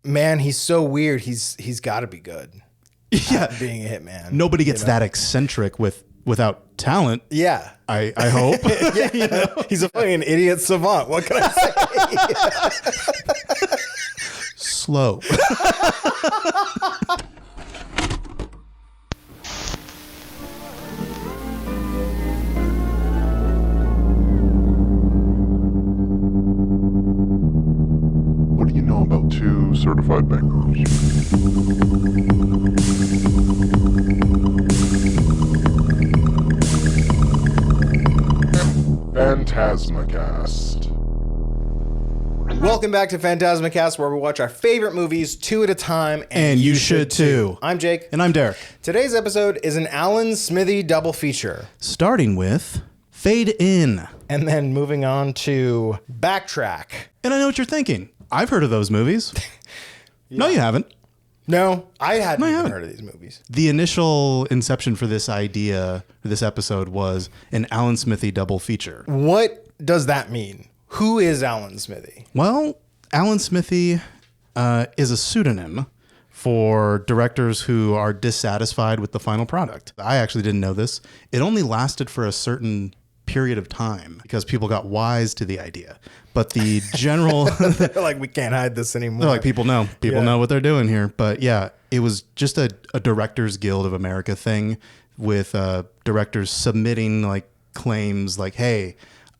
man, he's so weird. He's got to be good. Yeah, being a hitman. Nobody gets that eccentric without talent. Yeah, I hope. yeah, he's a fucking idiot savant. What can I say? Slow. What do you know about two certified bankers? PhantasmaCast. Welcome back to PhantasmaCast, where we watch our favorite movies two at a time, And you should too. I'm Jake. And I'm Derek. Today's episode is an Alan Smithee double feature. Starting with Fade In. And then moving on to Backtrack. And I know what you're thinking. I've heard of those movies. No, you haven't. No, I hadn't even haven't. heard of these movies. The initial inception for this idea, for this episode, was an Alan Smithee double feature. What does that mean? Who is Alan Smithee? Well, Alan Smithee is a pseudonym for directors who are dissatisfied with the final product. I actually didn't know this. It only lasted for a certain period of time because people got wise to the idea. But the general... They're like, we can't hide this anymore. They're like, people know. People Yeah. know what they're doing here. But yeah, it was just a Directors Guild of America thing with directors submitting like claims like, hey,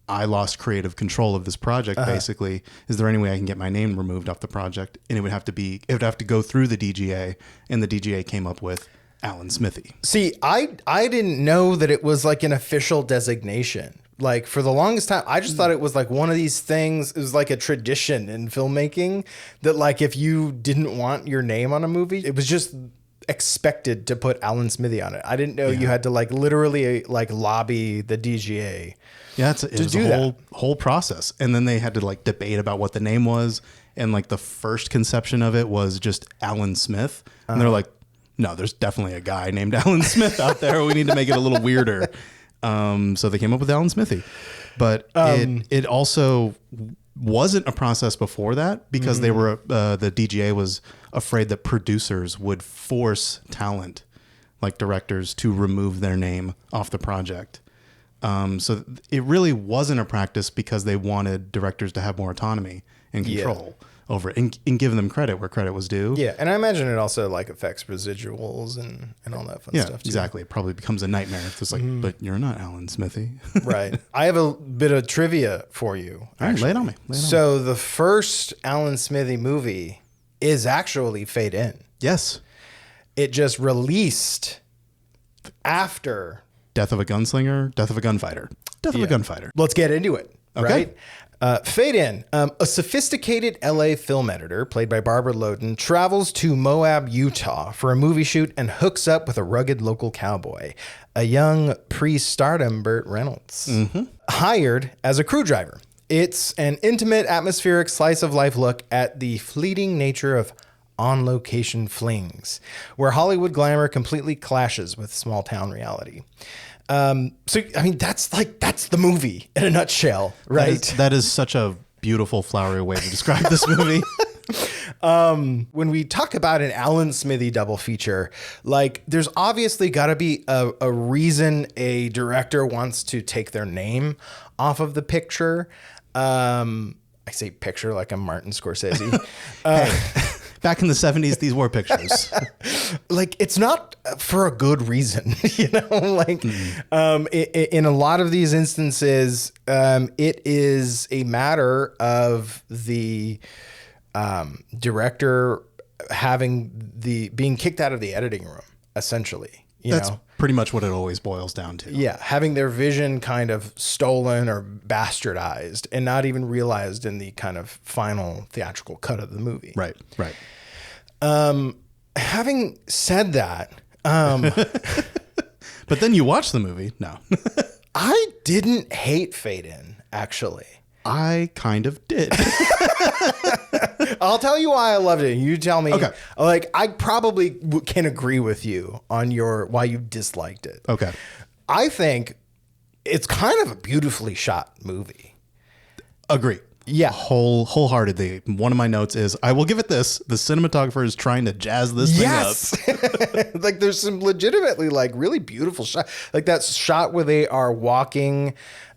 I lost creative control of this project, basically. Is there any way I can get my name removed off the project? And it would have to go through the DGA, and the DGA came up with Alan Smithee. See, I didn't know that it was like an official designation. Like for the longest time, I just thought it was like one of these things. It was like a tradition in filmmaking that like if you didn't want your name on a movie, it was just expected to put Alan Smithee on it. I didn't know you had to like literally like lobby the DGA. Yeah, it was a whole process. And then they had to like debate about what the name was. And like the first conception of it was just Alan Smith. And they're like, no, there's definitely a guy named Alan Smith out there. We need to make it a little weirder. So they came up with Alan Smithee. But it also wasn't a process before that because they were the DGA was afraid that producers would force talent like directors to remove their name off the project. So it really wasn't a practice because they wanted directors to have more autonomy and control over it and giving them credit where credit was due. Yeah, and I imagine it also like affects residuals and all that fun stuff too. Exactly. It probably becomes a nightmare. It's just like, but you're not Alan Smithee. Right. I have a bit of trivia for you. All right, lay it on me. So the first Alan Smithee movie is actually Fade In. Yes. It just released after. Death of a Gunslinger, Death of a Gunfighter. Death of a Gunfighter. Let's get into it. Okay. Right? Fade In. A sophisticated LA film editor, played by Barbara Loden, travels to Moab, Utah for a movie shoot and hooks up with a rugged local cowboy, a young pre-stardom Burt Reynolds, hired as a crew driver. It's an intimate, atmospheric slice of life look at the fleeting nature of on-location flings, where Hollywood glamour completely clashes with small town reality. So, I mean, that's the movie in a nutshell, right? That is such a beautiful, flowery way to describe this movie. When we talk about an Alan Smithee double feature, like there's obviously got to be a reason a director wants to take their name off of the picture. I say picture like I'm Martin Scorsese. Back in the 70s, these were pictures. Like it's not for a good reason, you know, like in a lot of these instances, it is a matter of the director being kicked out of the editing room, essentially. That's pretty much what it always boils down to. Yeah, having their vision kind of stolen or bastardized and not even realized in the kind of final theatrical cut of the movie. Right. Having said that, but then you watch the movie. No, I didn't hate Fade In, actually. I kind of did. I'll tell you why I loved it. You tell me. Okay. Like, I probably can agree with you on why you disliked it. Okay. I think it's kind of a beautifully shot movie. Agree. Yeah. Wholeheartedly. One of my notes is, I will give it this. The cinematographer is trying to jazz this thing up. Like there's some legitimately like really beautiful shot. Like that shot where they are walking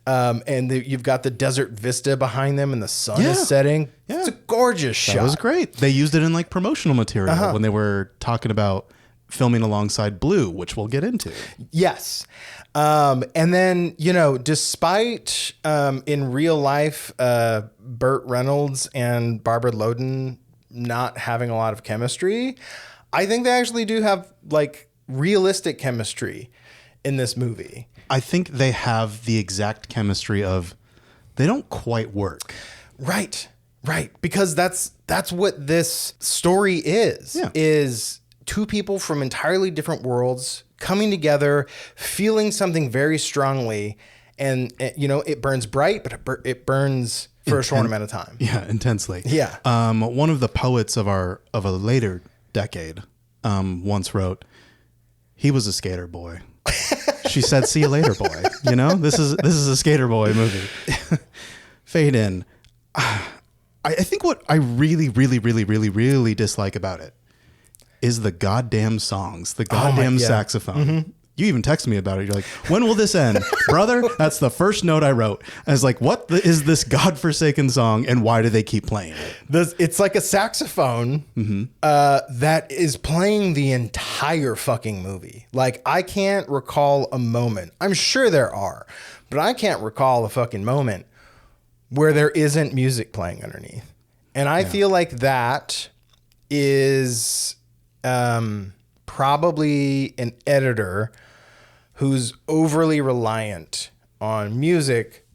and you've got the desert vista behind them and the sun is setting. Yeah. It's a gorgeous shot. That was great. They used it in like promotional material when they were talking about filming alongside Blue, which we'll get into. Yes. And then, you know, despite in real life, Burt Reynolds and Barbara Loden not having a lot of chemistry, I think they actually do have like realistic chemistry in this movie. I think they have the exact chemistry of they don't quite work. Right. Because that's what this story is. Yeah. Is two people from entirely different worlds coming together, feeling something very strongly, and you know, it burns bright, but it burns for a short amount of time. Yeah, intensely. Yeah. One of the poets of a later decade once wrote, "He was a skater boy." She said, "See you later, boy." You know, this is a skater boy movie. Fade in. I think what I really, really, really, really, really dislike about it is the goddamn songs, the goddamn saxophone. Mm-hmm. You even texted me about it. You're like, "When will this end?" Brother, that's the first note I wrote. I was like, what is this godforsaken song and why do they keep playing it? It's like a saxophone that is playing the entire fucking movie. Like, I can't recall a moment. I'm sure there are, but I can't recall a fucking moment where there isn't music playing underneath. And I feel like that is probably an editor who's overly reliant on music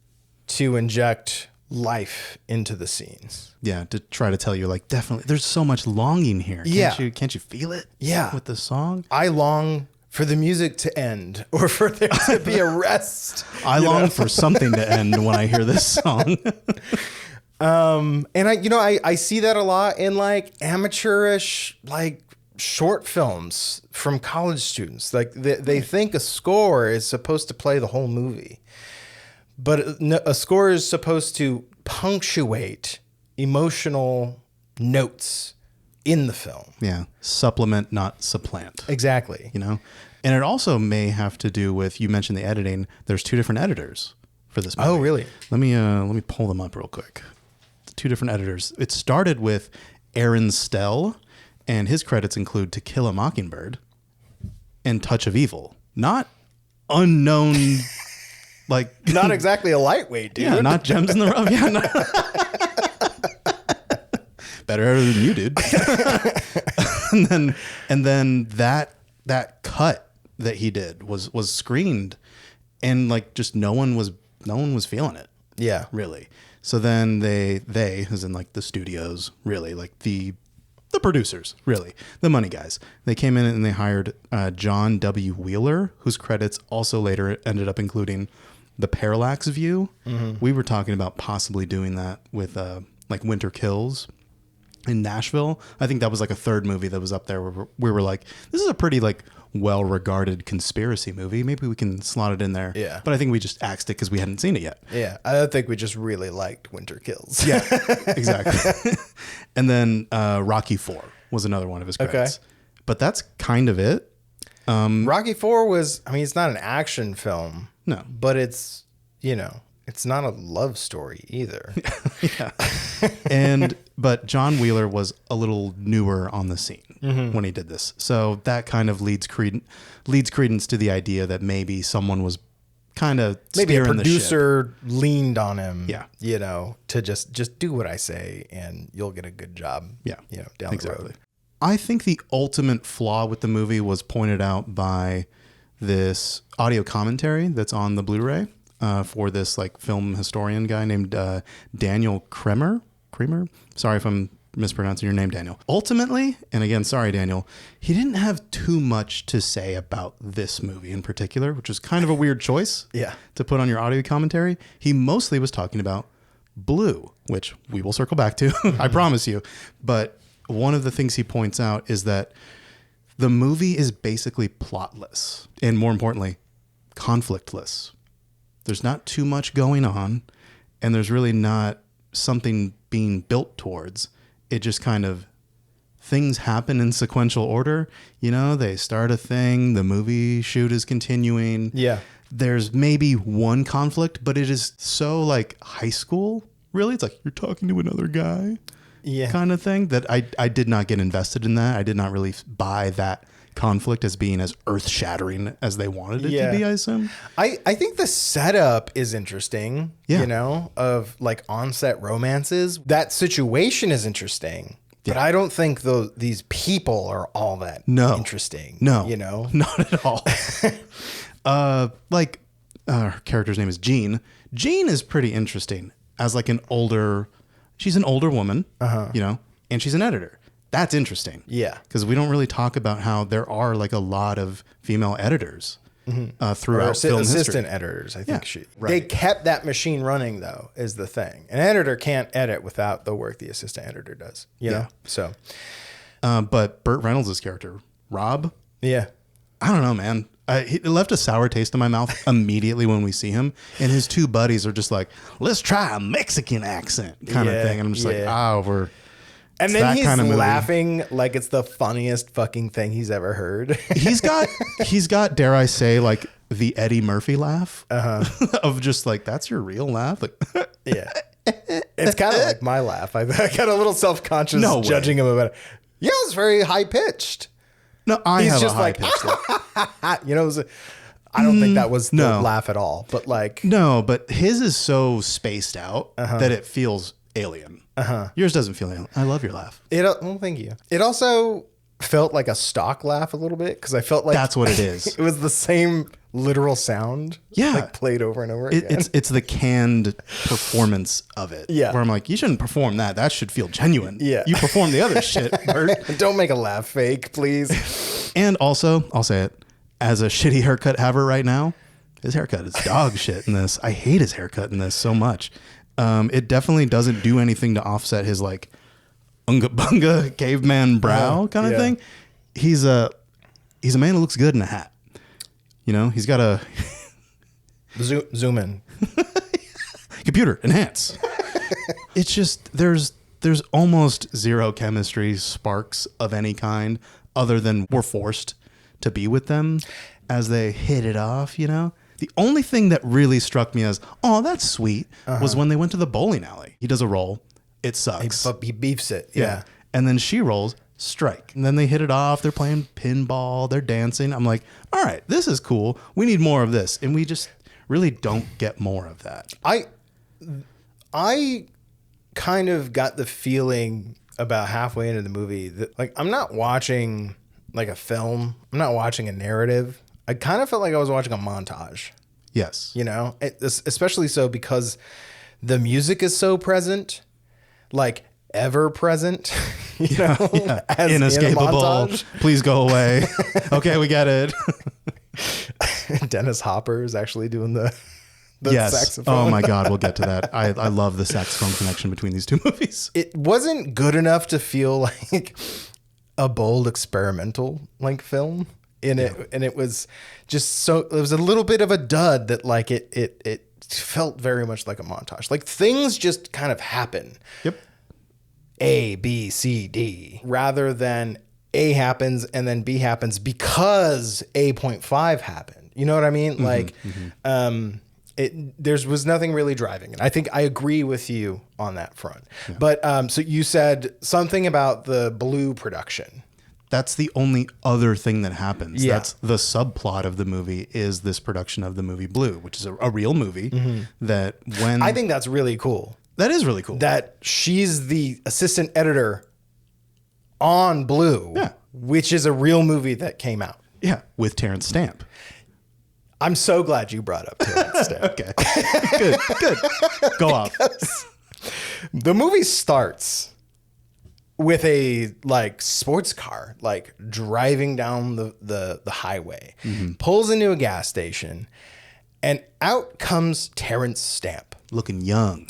to inject life into the scenes. Yeah, to try to tell you, like, definitely, there's so much longing here. Can't you feel it? Yeah. With the song? I long for the music to end or for there to be a rest. I long for something to end when I hear this song. And I see that a lot in like amateurish, like, short films from college students. Like they think a score is supposed to play the whole movie, but a score is supposed to punctuate emotional notes in the film. Yeah. Supplement, not supplant. Exactly. You know? And it also may have to do with, you mentioned the editing. There's two different editors for this movie. Oh, really? Let me pull them up real quick. Two different editors. It started with Aaron Stell, and his credits include To Kill a Mockingbird and Touch of Evil. Not unknown, like... Not exactly a lightweight, dude. Yeah, not gems in the rough. Yeah, no. Better than you, dude. and then that cut that he did was screened, and like just no one was feeling it. Yeah, really. So then they as in like the studios, really, like the producers, really, the money guys. They came in and they hired John W. Wheeler, whose credits also later ended up including The Parallax View. Mm-hmm. We were talking about possibly doing that with like Winter Kills in Nashville. I think that was like a third movie that was up there where we were like, this is a pretty like well-regarded conspiracy movie. Maybe we can slot it in there. Yeah. But I think we just axed it because we hadn't seen it yet. Yeah. I think we just really liked Winter Kills. Yeah, exactly. And then Rocky IV was another one of his credits. Okay. But that's kind of it. Rocky IV was, I mean, it's not an action film. No. But it's, you know, it's not a love story either. Yeah. But John Wheeler was a little newer on the scene when he did this. So that kind of leads credence to the idea that maybe someone was kind of maybe a steering the ship. producer leaned on him, Yeah. you know, to just do what I say and you'll get a good job, Yeah. you know, down the road. I think the ultimate flaw with the movie was pointed out by this audio commentary that's on the Blu-ray for this like film historian guy named Daniel Kremer. Sorry if I'm mispronouncing your name, Daniel. Ultimately, and again, sorry, Daniel, he didn't have too much to say about this movie in particular, which is kind of a weird choice to put on your audio commentary. He mostly was talking about Blue, which we will circle back to, I promise you. But one of the things he points out is that the movie is basically plotless and, more importantly, conflictless. There's not too much going on, and there's really not something being built towards. It just kind of, things happen in sequential order. You know, they start a thing, the movie shoot is continuing. Yeah. There's maybe one conflict, but it is so like high school, really. It's like, you're talking to another guy kind of thing that I did not get invested in that. I did not really buy that conflict as being as earth-shattering as they wanted it to be, I assume. I think the setup is interesting, you know, of like on-set romances. That situation is interesting, but I don't think these people are all that interesting. No. You know? Not at all. Her character's name is Jean. Jean is pretty interesting as like she's an older woman, you know, and she's an editor. That's interesting. Yeah. Because we don't really talk about how there are like a lot of female editors throughout film history. Assistant editors, I think. They kept that machine running, though, is the thing. An editor can't edit without the work the assistant editor does. You know? So. But Burt Reynolds' character, Rob. Yeah. I don't know, man. He left a sour taste in my mouth immediately when we see him. And his two buddies are just like, let's try a Mexican accent kind of thing. And I'm just like, we're... And then he's laughing like it's the funniest fucking thing he's ever heard. he's got, dare I say, like the Eddie Murphy laugh of just like, that's your real laugh. Like, it's kind of like my laugh. I got a little self-conscious judging him about it. Yeah, it's very high pitched. No, he's just high pitched. You know, I don't think that was the laugh at all. But like, no, but his is so spaced out that it feels alien. Yours doesn't feel alien. I love your laugh. Well, thank you. It also felt like a stock laugh a little bit because I felt like that's what it is. It was the same literal sound, like played over and over again. It's the canned performance of it. Yeah, where I'm like, you shouldn't perform that. That should feel genuine. Yeah, you perform the other shit, Bert. Don't make a laugh fake, please. And also, I'll say it, as a shitty haircut haver right now, his haircut is dog shit in this. I hate his haircut in this so much. It definitely doesn't do anything to offset his like unga bunga caveman brow kind of thing. He's a man who looks good in a hat. You know, he's got a zoom in. Computer enhance. It's just there's almost zero chemistry sparks of any kind other than we're forced to be with them as they hit it off, you know? The only thing that really struck me as, oh, that's sweet, was when they went to the bowling alley. He does a roll. It sucks. He beefs it. Yeah. And then she rolls, strike. And then they hit it off. They're playing pinball. They're dancing. I'm like, all right, this is cool. We need more of this. And we just really don't get more of that. I kind of got the feeling about halfway into the movie that like I'm not watching like a film. I'm not watching a narrative. I kind of felt like I was watching a montage. Yes. You know, especially so because the music is so present, like ever present, you know, as inescapable. Please go away. Okay, we get it. Dennis Hopper is actually doing the Oh saxophone. my God, we'll get to that. I love the saxophone connection between these two movies. It wasn't good enough to feel like a bold experimental like film. In it, and it was just so. It was a little bit of a dud that, like it felt very much like a montage. Like things just kind of happen. Yep. A, B, C, D, rather than A happens and then B happens because A.5 happened. You know what I mean? There was nothing really driving it. I think I agree with you on that front. Yeah. But so you said something about the Blue production. That's the only other thing that happens. Yeah. That's the subplot of the movie is this production of the movie Blue, which is a real movie that when... I think that's really cool. That is really cool. That she's the assistant editor on Blue, which is a real movie that came out. Yeah, with Terrence Stamp. I'm so glad you brought up Terrence Stamp. Okay, good. Go off. The movie starts with a like sports car, like driving down the highway, pulls into a gas station, and out comes Terrence Stamp. Looking young.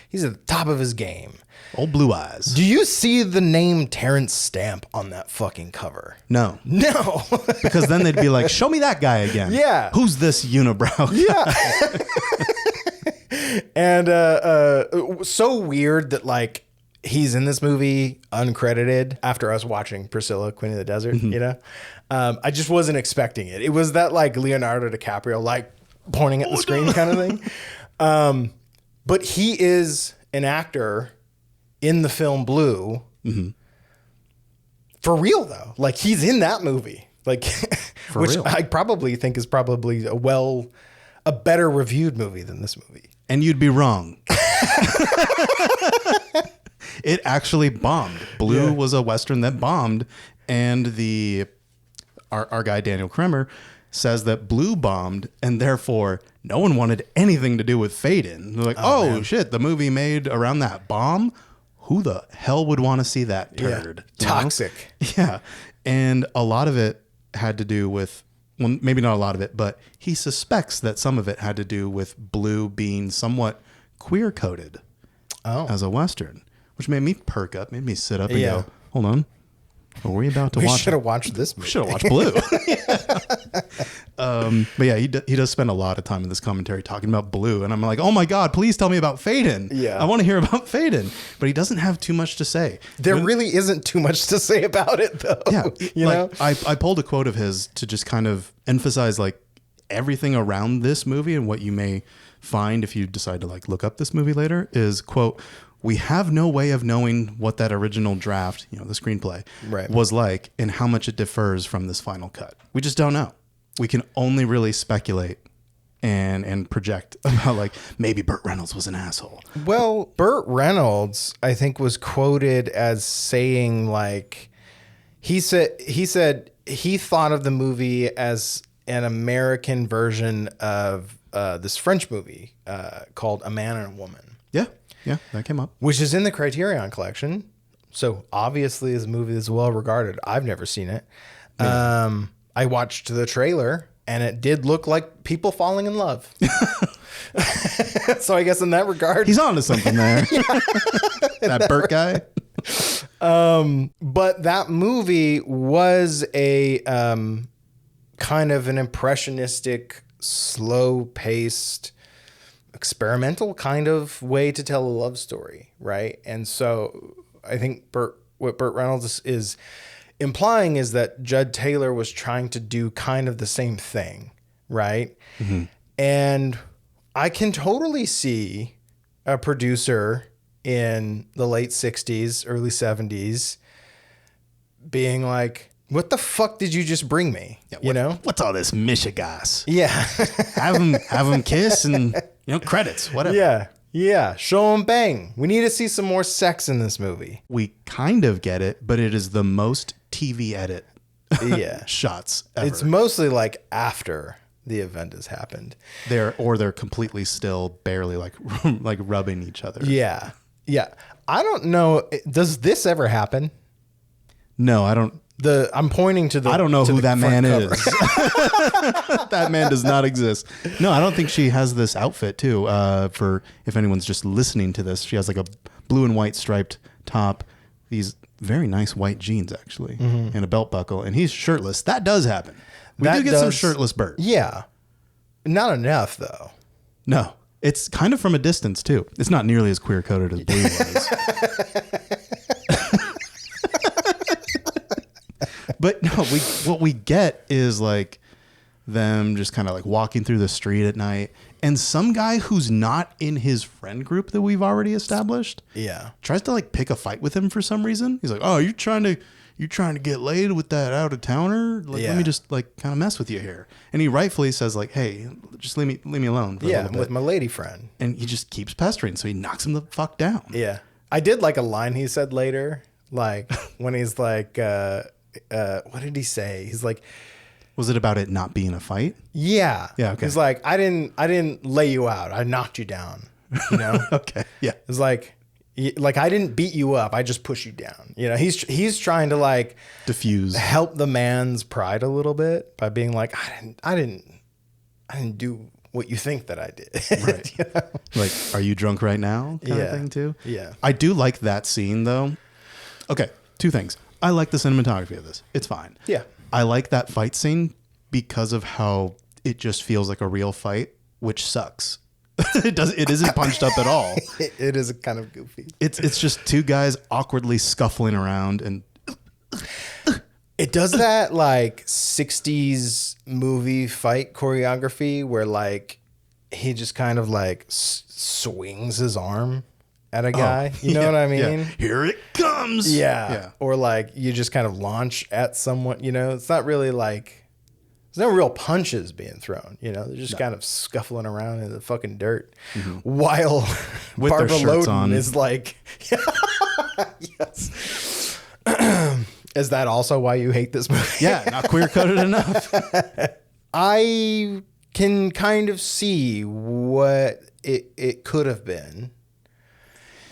He's at the top of his game. Old blue eyes. Do you see the name Terrence Stamp on that fucking cover? No. Because then they'd be like, show me that guy again. Yeah. Who's this unibrow guy? Yeah. And so weird that like he's in this movie uncredited after us watching Priscilla, Queen of the Desert, you know? I just wasn't expecting it. It was that like Leonardo DiCaprio, like pointing at the screen kind of thing. But he is an actor in the film Blue. For real though. Like he's in that movie. Like, which real. I probably think is probably a better reviewed movie than this movie. And you'd be wrong. It actually bombed. Blue was a Western that bombed. And our guy, Daniel Kremer, says that Blue bombed. And therefore, no one wanted anything to do with Fade-In. They're like, oh shit, the movie made around that bomb? Who the hell would want to see that turd? Yeah. Toxic. Yeah. And a lot of it had to do with, well, maybe not a lot of it, but he suspects that some of it had to do with Blue being somewhat queer coded as a Western, which made me perk up, made me sit up and go, hold on. What were we about to watch? We should have watched this movie. We should have watched Blue. But yeah, he does spend a lot of time in this commentary talking about Blue. And I'm like, oh my God, please tell me about Fade-In. Yeah. I want to hear about Fade-In. But he doesn't have too much to say. There really isn't too much to say about it though. Yeah. You know? I pulled a quote of his to just kind of emphasize like everything around this movie and what you may find if you decide to like look up this movie later is, quote, we have no way of knowing what that original draft, you know, the screenplay, was like and how much it differs from this final cut. We just don't know. We can only really speculate and project about like maybe Burt Reynolds was an asshole. Well, Burt Reynolds, I think, was quoted as saying like he said he thought of the movie as an American version of this French movie called A Man and a Woman. Yeah, that came up. Which is in the Criterion Collection. So obviously is a movie that's well regarded. I've never seen it. Yeah. I watched the trailer and it did look like people falling in love. So I guess in that regard, he's on to something there. That Burt guy. But that movie was a kind of an impressionistic, slow-paced, experimental kind of way to tell a love story, right? And so I think what Burt Reynolds is implying is that Jud Taylor was trying to do kind of the same thing, right? Mm-hmm. And I can totally see a producer in the late 60s, early 70s being like, what the fuck did you just bring me? Yeah, you know? What's all this mishigas? Yeah. have them kiss and, credits, whatever. Yeah. Show them bang. We need to see some more sex in this movie. We kind of get it, but it is the most TV edit shots ever. It's mostly like after the event has happened. They're completely still barely like rubbing each other. Yeah. I don't know. Does this ever happen? No, I don't. I'm pointing to the. I don't know who that man is. That man does not exist. No, I don't think she has this outfit too. For if anyone's just listening to this, she has like a blue and white striped top, these very nice white jeans actually, and a belt buckle, and he's shirtless. That does happen. We do get some shirtless Burt. Yeah, not enough though. No, it's kind of from a distance too. It's not nearly as queer coded as Blue was. But no, what we get is like them just kind of like walking through the street at night, and some guy who's not in his friend group that we've already established, tries to like pick a fight with him for some reason. He's like, "Oh, you're trying to get laid with that out of towner? Like, let me just like kind of mess with you here." And he rightfully says like, "Hey, just leave me alone for a little bit." With my lady friend. And he just keeps pestering, so he knocks him the fuck down. Yeah, I did like a line he said later, like when he's like. What did he say? He's like, was it about it not being a fight? Yeah. Okay. He's like, I didn't lay you out. I knocked you down. You know? Okay. Yeah. It's like I didn't beat you up. I just push you down. You know, he's trying to like diffuse, help the man's pride a little bit by being like, I didn't do what you think that I did. Right. You know? Like, are you drunk right now? Kind of thing too. Yeah. I do like that scene though. Okay. Two things. I like the cinematography of this. It's fine. Yeah. I like that fight scene because of how it just feels like a real fight, which sucks. It isn't punched up at all. It is kind of goofy. It's just two guys awkwardly scuffling around, and It does that like 60s movie fight choreography where like he just kind of like swings his arm at a guy. You know what I mean? Yeah. Here it comes. Yeah. Or like you just kind of launch at someone, you know, it's not really like, there's no real punches being thrown, you know, they're just kind of scuffling around in the fucking dirt while With Barbara their shirts Loden on. is like, yes. Is that also why you hate this movie? Yeah, not queer coded enough. I can kind of see what it could have been.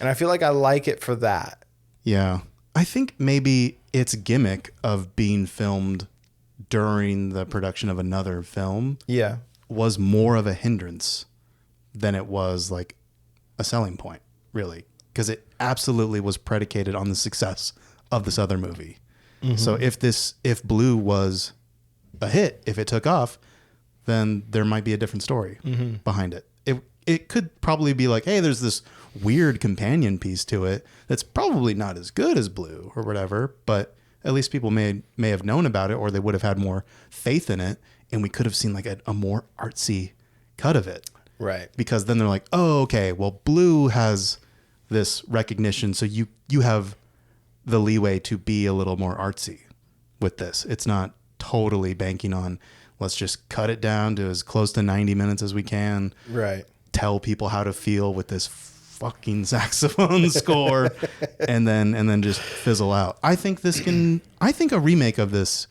And I feel like I like it for that. Yeah. I think maybe its gimmick of being filmed during the production of another film Yeah. was more of a hindrance than it was like a selling point, really. Because it absolutely was predicated on the success of this other movie. So if Blue was a hit, if it took off, then there might be a different story behind it. It could probably be like, hey, there's this weird companion piece to it that's probably not as good as Blue or whatever, but at least people may have known about it, or they would have had more faith in it, and we could have seen like a more artsy cut of it. Right. Because then they're like, oh, okay, well, Blue has this recognition, so you have the leeway to be a little more artsy with this. It's not totally banking on, let's just cut it down to as close to 90 minutes as we can. Right. Tell people how to feel with this fucking saxophone score and then just fizzle out. I think a remake of this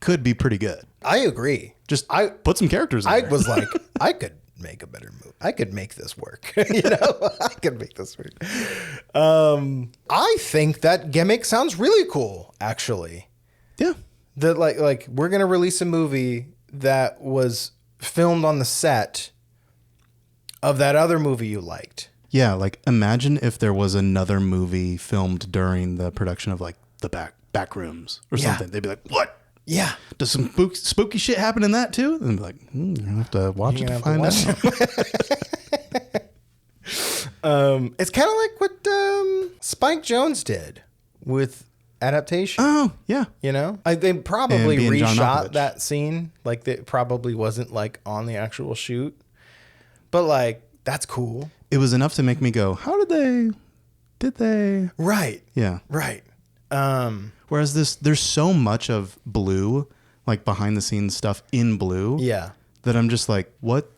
could be pretty good. I agree. Just put some characters in I there. was like, I could make a better movie. I could make this work. You know, I could make this work. I think that gimmick sounds really cool, actually. Yeah. That like we're gonna release a movie that was filmed on the set of that other movie you liked. Yeah, like imagine if there was another movie filmed during the production of like the back rooms or something. They'd be like, what? Yeah. Does some spooky shit happen in that too? And they'd be like, you're gonna have to watch it to find out. It's kind of like what Spike Jonze did with adaptation. Oh, yeah. You know, they probably And being John reshot Malkovich. that scene. Like it probably wasn't like on the actual shoot, but like that's cool. It was enough to make me go, how did they? Right. Yeah. Right. Whereas there's so much of Blue, like behind the scenes stuff in Blue. Yeah. That I'm just like, what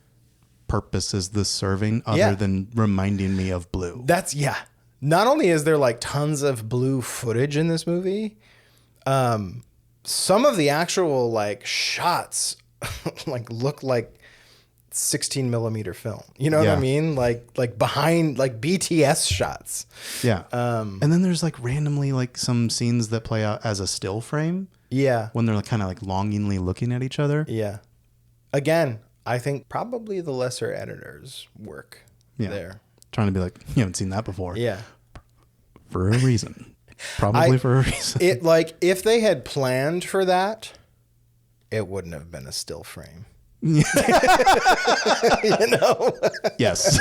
purpose is this serving other than reminding me of Blue? Not only is there like tons of Blue footage in this movie, some of the actual like shots like look like 16 millimeter film. You know what I mean? Like behind like BTS shots. Yeah. And then there's like randomly like some scenes that play out as a still frame. Yeah. When they're like kind of like longingly looking at each other. Yeah. Again, I think probably the lesser editors work there. Trying to be like, you haven't seen that before. Yeah. For a reason. Probably for a reason. It like if they had planned for that, it wouldn't have been a still frame. You know? Yes.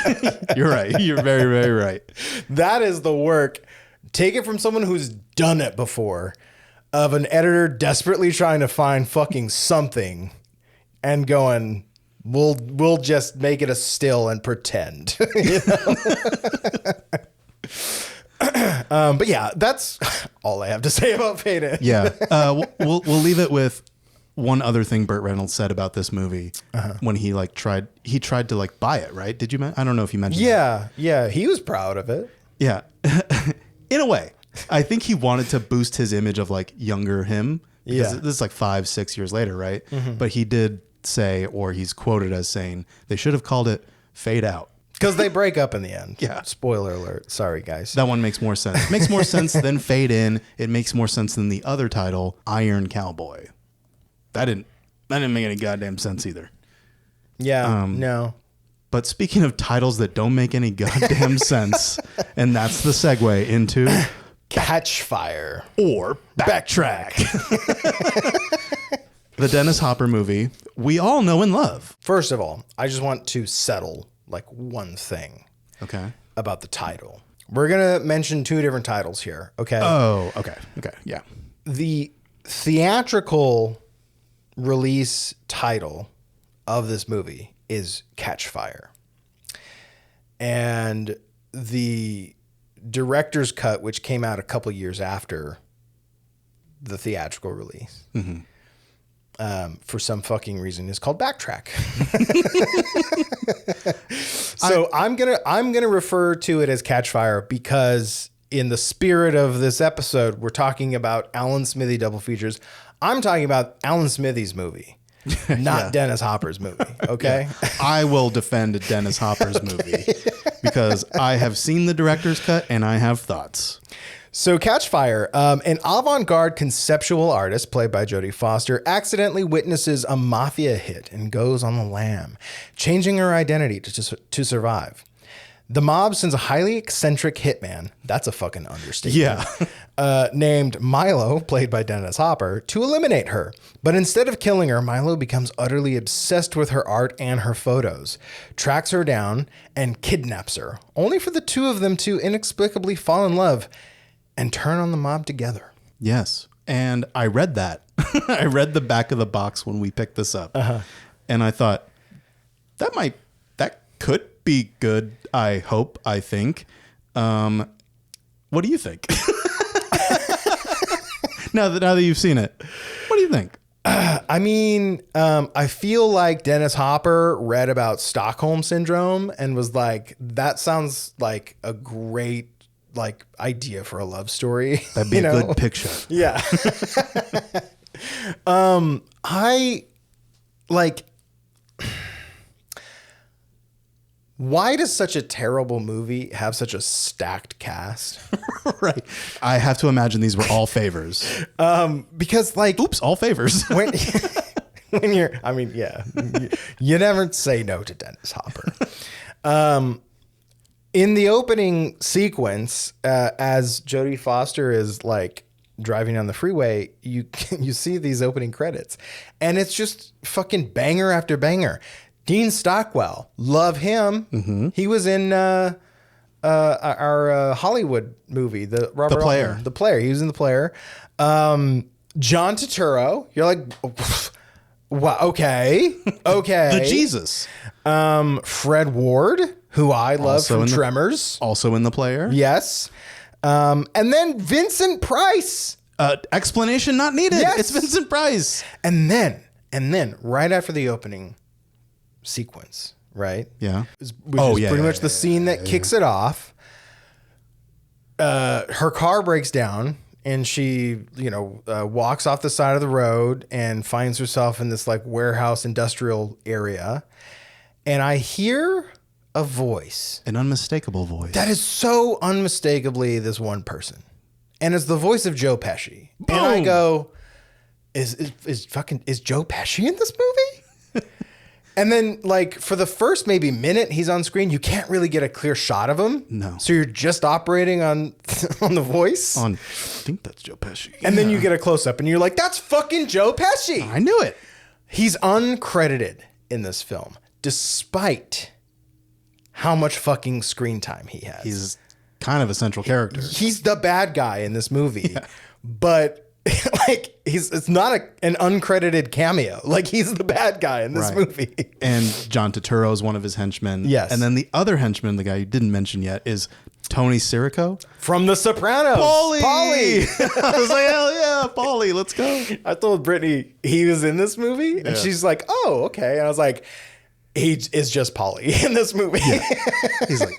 You're right. You're very, very right. That is the work. Take it from someone who's done it before, of an editor desperately trying to find fucking something and going, we'll just make it a still and pretend. You know? But yeah, that's all I have to say about Fade. Yeah. We'll leave it with one other thing Burt Reynolds said about this movie when he tried to like buy it, right? Did you I don't know if you mentioned that. Yeah, he was proud of it. Yeah. In a way. I think he wanted to boost his image of like younger him. Because this is like 5-6 years later, right? But he did say, or he's quoted as saying, they should have called it Fade Out. Because they break up in the end. Yeah. Spoiler alert. Sorry, guys. That one makes more sense. It makes more sense than Fade In. It makes more sense than the other title, Iron Cowboy. That didn't make any goddamn sense either. Yeah, no. But speaking of titles that don't make any goddamn sense, and that's the segue into Catchfire. or Backtrack. The Dennis Hopper movie we all know and love. First of all, I just want to settle like one thing Okay. about the title. We're going to mention 2 different titles here, okay? Oh, okay. Okay. Yeah. The theatrical release title of this movie is Catchfire. And the director's cut, which came out a couple years after the theatrical release, for some fucking reason, is called Backtrack. So I'm gonna refer to it as Catchfire because in the spirit of this episode, we're talking about Alan Smithee double features. I'm talking about Alan Smithee's movie, not Dennis Hopper's movie. Okay. Yeah. I will defend Dennis Hopper's movie because I have seen the director's cut and I have thoughts. So Catchfire, an avant-garde conceptual artist played by Jodie Foster, accidentally witnesses a mafia hit and goes on the lam, changing her identity to survive. The mob sends a highly eccentric hitman, that's a fucking understatement, named Milo, played by Dennis Hopper, to eliminate her. But instead of killing her, Milo becomes utterly obsessed with her art and her photos, tracks her down, and kidnaps her, only for the 2 of them to inexplicably fall in love and turn on the mob together. Yes. And I read that. I read the back of the box when we picked this up. And I thought, that could be good, I hope, I think. What do you think? now that you've seen it, what do you think? I mean, I feel like Dennis Hopper read about Stockholm Syndrome and was like, that sounds like a great idea for a love story. That'd be a good picture. Yeah. I like, why does such a terrible movie have such a stacked cast? Right. I have to imagine these were all favors. Because like, oops, all favors. when you're, I mean, yeah, you never say no to Dennis Hopper. In the opening sequence, as Jodie Foster is like driving down the freeway, you see these opening credits, and it's just fucking banger after banger. Dean Stockwell, love him. Mm-hmm. He was in our Hollywood movie, the Player. Altman, The Player. He was in The Player. John Turturro. You're like, wow, okay. The Jesus. Fred Ward, who I love Also from Tremors. Also in The Player. Yes. And then Vincent Price. Explanation not needed. Yes. It's Vincent Price. And then right after the opening sequence, right? Yeah. Which is pretty much the scene that kicks it off. Her car breaks down and she, walks off the side of the road and finds herself in this like warehouse industrial area. And I hear a voice. An unmistakable voice. That is so unmistakably this one person. And it's the voice of Joe Pesci. Boom. And I go, is Joe Pesci in this movie? And then like for the first maybe minute he's on screen, you can't really get a clear shot of him. No. So you're just operating on the voice. I think that's Joe Pesci. And then you get a close up and you're like, that's fucking Joe Pesci. I knew it. He's uncredited in this film, despite how much fucking screen time he has. He's kind of a central character. He's the bad guy in this movie, but like it's not an uncredited cameo. Like he's the bad guy in this movie. And John Turturro is one of his henchmen. Yes. And then the other henchman, the guy you didn't mention yet, is Tony Sirico. From The Sopranos. Paulie! Paulie! I was like, hell yeah, Paulie, let's go. I told Brittany he was in this movie, and she's like, oh, okay. And I was like, he is just Paulie in this movie. Yeah. He's like,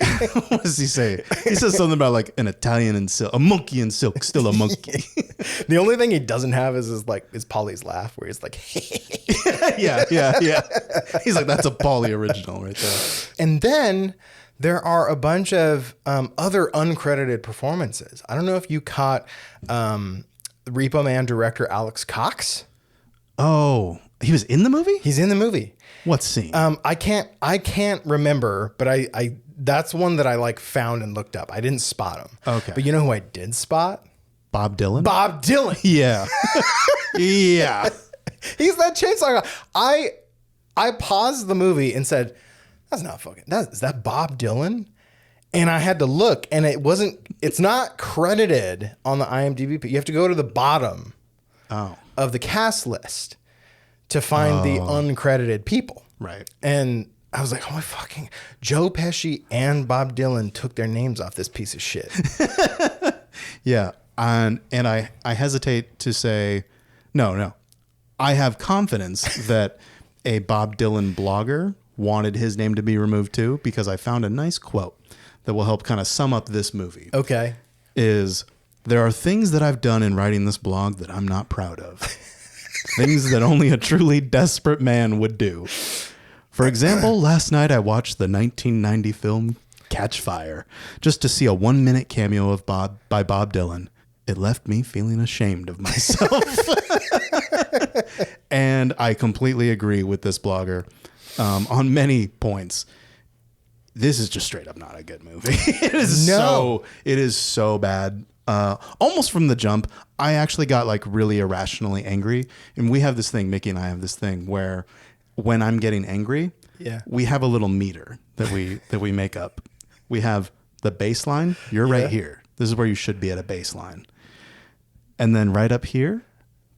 what does he say? He says something about like an Italian in silk, a monkey in silk, still a monkey. The only thing he doesn't have is Paulie's laugh, where he's like, yeah. He's like, that's a Paulie original right there. And then there are a bunch of other uncredited performances. I don't know if you caught Repo Man director Alex Cox. Oh, he was in the movie? He's in the movie. What scene? I can't remember, but I that's one that I like found and looked up. I didn't spot him. Okay. But you know who I did spot? Bob Dylan? Bob Dylan. Yeah. Yeah. He's that chainsaw guy. I paused the movie and said, that's not fucking, is that Bob Dylan? And I had to look, and it's not credited on the IMDb, but you have to go to the bottom of the cast list to find the uncredited people. Right. And I was like, oh my fucking, Joe Pesci and Bob Dylan took their names off this piece of shit. Yeah. And I hesitate to say, no. I have confidence that a Bob Dylan blogger wanted his name to be removed too, because I found a nice quote that will help kind of sum up this movie. Okay. Is there are things that I've done in writing this blog that I'm not proud of. Things that only a truly desperate man would do. For example, last night I watched the 1990 film Catchfire just to see a 1-minute cameo of by Bob Dylan. It left me feeling ashamed of myself. And I completely agree with this blogger on many points. This is just straight up not a good movie. It is so bad. Almost from the jump, I actually got like really irrationally angry. And we have this thing, Mickey and I have this thing where when I'm getting angry, we have a little meter that we make up. We have the baseline. You're right here. This is where you should be at a baseline. And then right up here,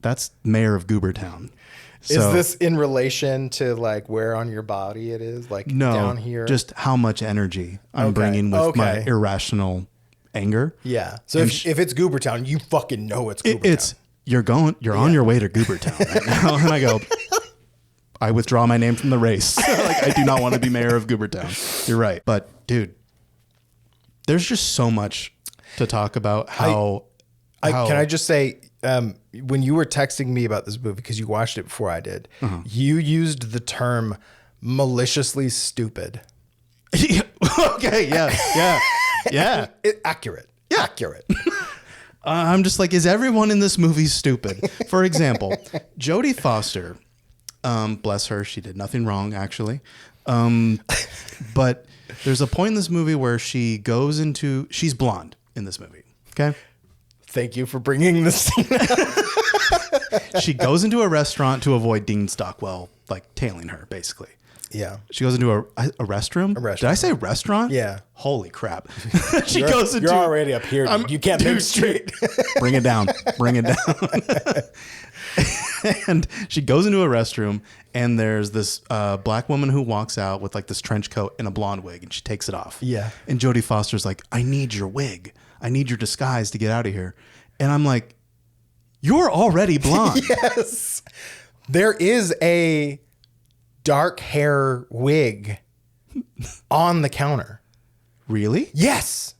that's Mayor of Goobertown. So, is this in relation to like where on your body it is? Like down here? Just how much energy I'm bringing with my irrational anger. Yeah. So if it's Goobertown, you fucking know it's Goobertown. You're on your way to Goobertown right now. And I go, I withdraw my name from the race. Like, I do not want to be mayor of Goobertown. You're right. But dude, there's just so much to talk about how can I just say, when you were texting me about this movie, because you watched it before I did, you used the term maliciously stupid. Okay, yeah. Accurate. Yeah. Accurate. I'm just like, is everyone in this movie stupid? For example, Jodie Foster, bless her, she did nothing wrong, actually. But there's a point in this movie where she's blonde in this movie, okay? Thank you for bringing this scene up. She goes into a restaurant to avoid Dean Stockwell, like, tailing her, basically. Yeah. She goes into a restroom. Did I say restaurant? Yeah. Holy crap. You're already up here. You can't think straight. Bring it down. And she goes into a restroom, and there's this black woman who walks out with like this trench coat and a blonde wig, and she takes it off. Yeah. And Jodie Foster's like, I need your wig. I need your disguise to get out of here. And I'm like, you're already blonde. Yes. There is a dark hair wig on the counter. Really? Yes.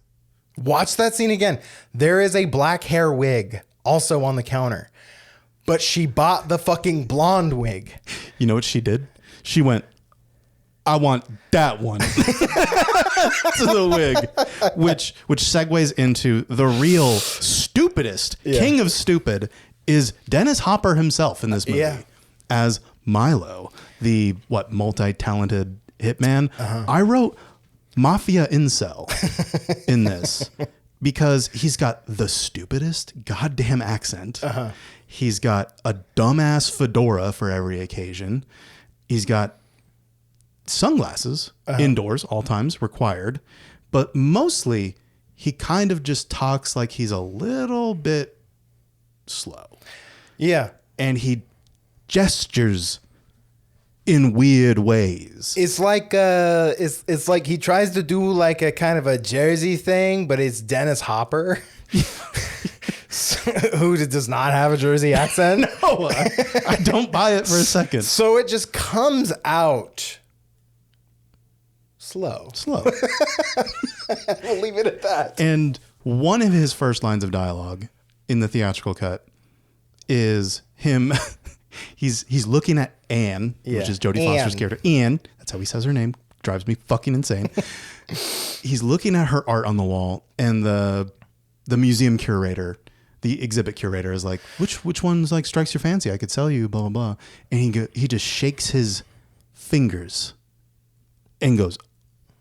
Watch that scene again. There is a black hair wig also on the counter. But she bought the fucking blonde wig. You know what she did? She went, I want that one to the wig, which segues into the real stupidest king of stupid is Dennis Hopper himself in this movie as Milo, the multi-talented hitman. I wrote mafia incel in this because he's got the stupidest goddamn accent. He's got a dumbass fedora for every occasion. He's got sunglasses indoors, all times required, but mostly he kind of just talks like he's a little bit slow. Yeah. And he gestures in weird ways. It's like it's like he tries to do like a kind of a Jersey thing, but it's Dennis Hopper. Who does not have a Jersey accent. No, I don't buy it for a second. So it just comes out slow. We'll leave it at that. And one of his first lines of dialogue in the theatrical cut is him. He's looking at Anne, which is Jodie Foster's character. Anne, that's how he says her name. Drives me fucking insane. He's looking at her art on the wall, and the museum curator, the exhibit curator, is like, which one's like strikes your fancy? I could sell you, blah blah blah. And he just shakes his fingers and goes,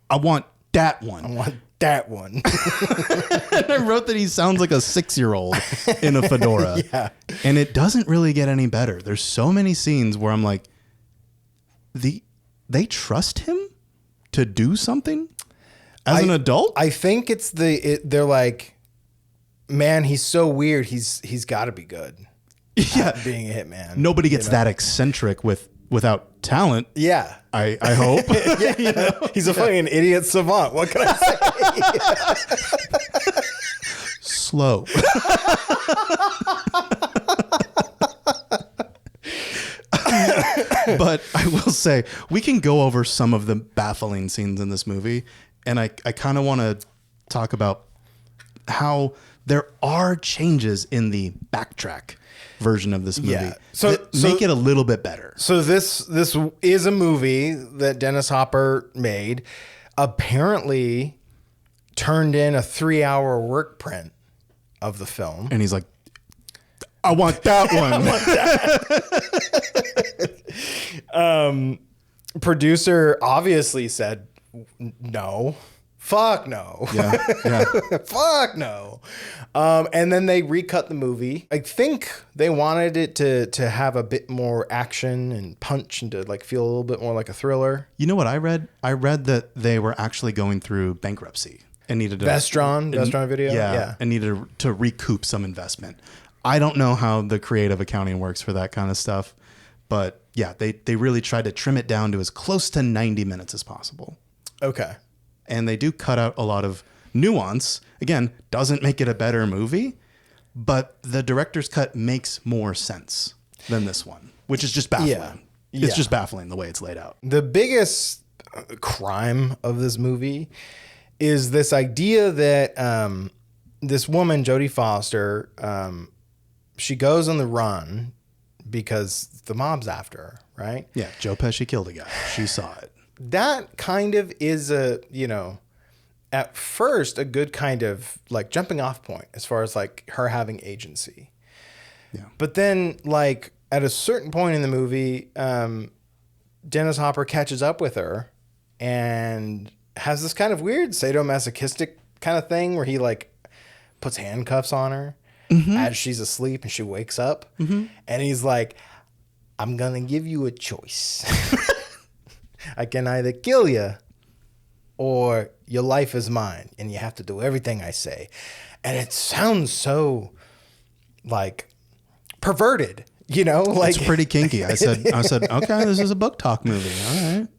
I want that one. I want that one. And I wrote that he sounds like a 6-year-old in a fedora. Yeah. And it doesn't really get any better. There's so many scenes where I'm like, they trust him to do something as an adult? I think it's they're like, man, he's so weird. He's got to be good. Yeah, being a hitman. Nobody gets that eccentric without talent. Yeah, I hope. Yeah, he's a fucking idiot savant. What can I say? Slow. But I will say, we can go over some of the baffling scenes in this movie, and I kind of want to talk about how there are changes in the Backtrack version of this movie that make it a little bit better. So this is a movie that Dennis Hopper made, apparently turned in a 3-hour work print of the film. And he's like, I want that one. Producer obviously said, no. Fuck no. Yeah. Fuck no. And then they recut the movie. I think they wanted it to have a bit more action and punch and to like feel a little bit more like a thriller. You know what I read? I read that they were actually going through bankruptcy and needed to Vestron Video. Yeah. And needed to recoup some investment. I don't know how the creative accounting works for that kind of stuff, but yeah, they really tried to trim it down to as close to 90 minutes as possible. Okay. And they do cut out a lot of nuance. Again, doesn't make it a better movie, but the director's cut makes more sense than this one, which is just baffling. Yeah. It's just baffling the way it's laid out. The biggest crime of this movie is this idea that this woman, Jodie Foster, she goes on the run because the mob's after her, right? Yeah, Joe Pesci killed a guy. She saw it. That kind of is at first a good kind of like jumping off point as far as like her having agency. Yeah. But then like at a certain point in the movie, Dennis Hopper catches up with her and has this kind of weird sadomasochistic kind of thing where he like puts handcuffs on her as she's asleep and she wakes up. And he's like, I'm going to give you a choice. I can either kill you or your life is mine and you have to do everything I say. And it sounds so like perverted, like it's pretty kinky. I said, okay, this is a book talk movie.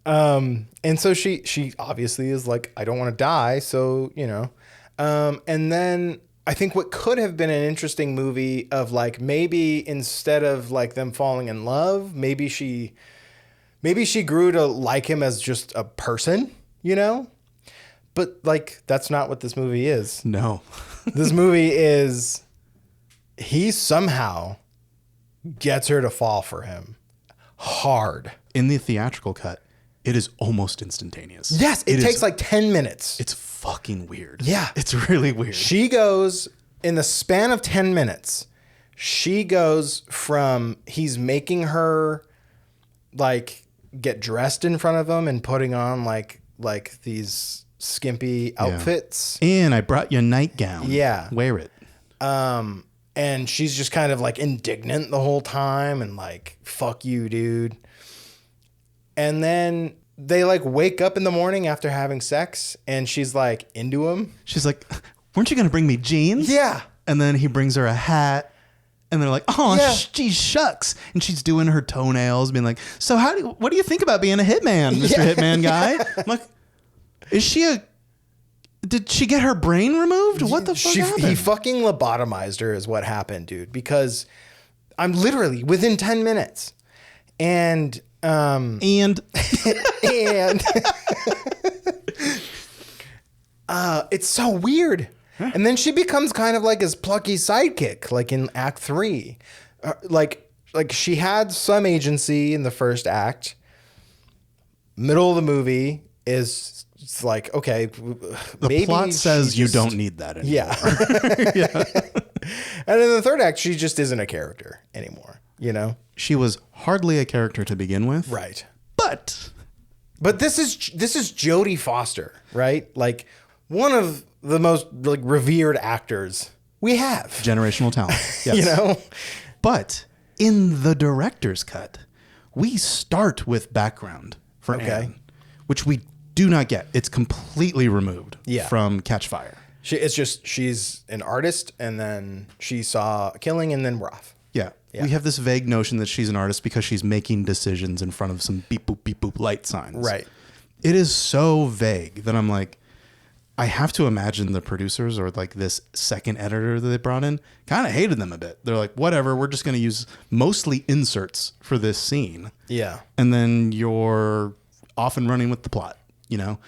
All right. And so she obviously is like, I don't want to die. So, and then I think what could have been an interesting movie of like, maybe instead of like them falling in love, maybe she grew to like him as just a person, but like, that's not what this movie is. No, this movie is, he somehow gets her to fall for him hard. In the theatrical cut, it is almost instantaneous. Yes. It takes like 10 minutes. It's fucking weird. Yeah. It's really weird. She goes in the span of 10 minutes. She goes from he's making her like get dressed in front of him and putting on like these skimpy outfits. And I brought you a nightgown. Yeah. Wear it. And she's just kind of like indignant the whole time and like, fuck you, dude. And then they like wake up in the morning after having sex and she's like into him. She's like, weren't you going to bring me jeans? Yeah. And then he brings her a hat. And they're like, oh, Yeah. Geez, shucks. And she's doing her toenails, being like, so what do you think about being a hitman, Mr. Hitman guy? I'm like, did she get her brain removed? What the fuck happened? He fucking lobotomized her is what happened, dude. Because I'm literally within 10 minutes. And it's so weird. And then she becomes kind of like his plucky sidekick, like in Act 3. Like she had some agency in the first act. Middle of the movie is it's like, okay, the plot says you don't need that anymore. Yeah. And in the third act, she just isn't a character anymore, She was hardly a character to begin with. Right. But this is Jodie Foster, right? Like one of the most like revered actors we have. Generational talent. Yes. But in the director's cut, we start with background for Anne, which we do not get. It's completely removed Yeah. from Catchfire. It's just she's an artist, and then she saw a killing, and then we're off. Yeah. Yeah. We have this vague notion that she's an artist because she's making decisions in front of some beep boop light signs. Right. It is so vague that I'm like, I have to imagine the producers or like this second editor that they brought in kind of hated them a bit. They're like, whatever, we're just going to use mostly inserts for this scene. Yeah. And then you're off and running with the plot, you know?